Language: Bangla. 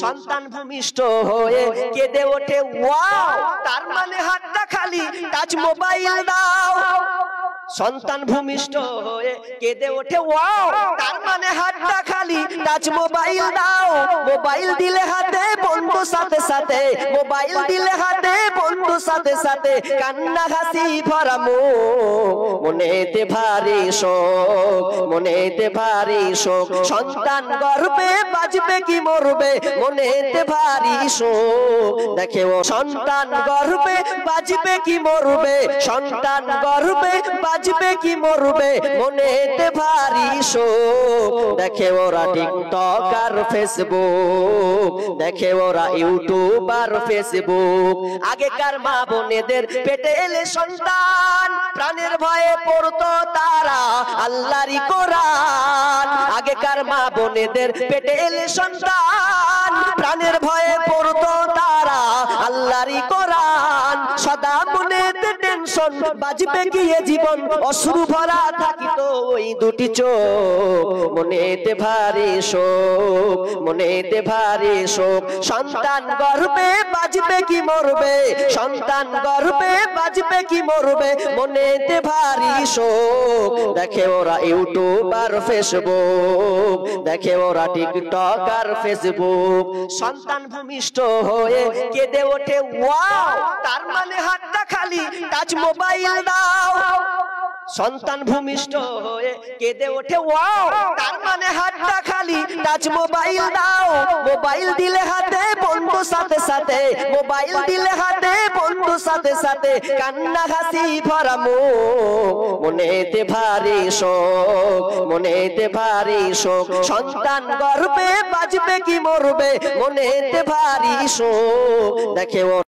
সন্তান ভূমিষ্ঠ হয়ে কেঁদে ওঠে ওয়াও, তার মানে হাতটা খালি, টাচ মোবাইল দাও। সন্তান ভূমিষ্ঠ হয়ে কেঁদে ওঠে ওয়াও, তার মানে হাতটা খালি, টাচ মোবাইল দাও। মোবাইল দিলে হাতে বন্ধু সাথে সাথে, মোবাইল দিলে হাতে বন্ধু সাথে সাথে, কান্না হাসি ভরা মনেতে ভারী শোক, মনেতে ভারী শোক। সন্তান গর্ভে বাজবে কি মরবে, মনেতে ভারী শোক। দেখে ও সন্তান গর্ভে বাজবে কি মরবে, সন্তান গর্ভে বাজবে কি মরবে, মনেতে ভারী শোক। দেখে ওরা টিকটক আর ফেসবুক, দেখে ওরা ইউটিউব আর ফেসবুক। আগেকার মা বোনেদের পেটে এলে সন্তান, প্রাণের ভয়ে পড়তো তারা আল্লাহরই কোরআন। আগেকার মা বোনেদের পেটে এলে সন্তান, প্রাণের ভয়ে পড়তো তারা আল্লাহরই কোরআন। সদা মনেতে টেনশন, বাজবে কি এ জীবন, অশ্রু ভরা থাকিত ওই দুটি চোখ। মনেতে ভারী শোক, মনেতে ভারী শোক। সন্তান গর্ভে বাজবে কি মরবে, সন্তান গর্ভে বাজবে কি মরবে, মনেতে ভারী শোক। দেখে ওরা ইউটিউব আর ফেসবুক, দেখে ওরা টিকটক আর ফেসবুক। সন্তান ভূমিষ্ঠ হয়ে কেঁদে ওঠে ওয়াও, তার মানে হাতটা খালি, টাচ মোবাইল দাও। সন্তান ভূমিষ্ঠ হয়ে কেঁদে ওঠে ওয়াও, তার মানে হাতটা খালি, টাচ মোবাইল দাও। মোবাইল দিলে হাতে বন্ধু সাথে সাথে, মোবাইল দিলে হাতে বন্ধু সাথে সাথে, কান্না হাসি ভরা মনেতে ভারী শোক, মনেতে ভারী শোক। সন্তান গর্ভে বাজবে কি মরবে, মনেতে ভারী শোক। দেখে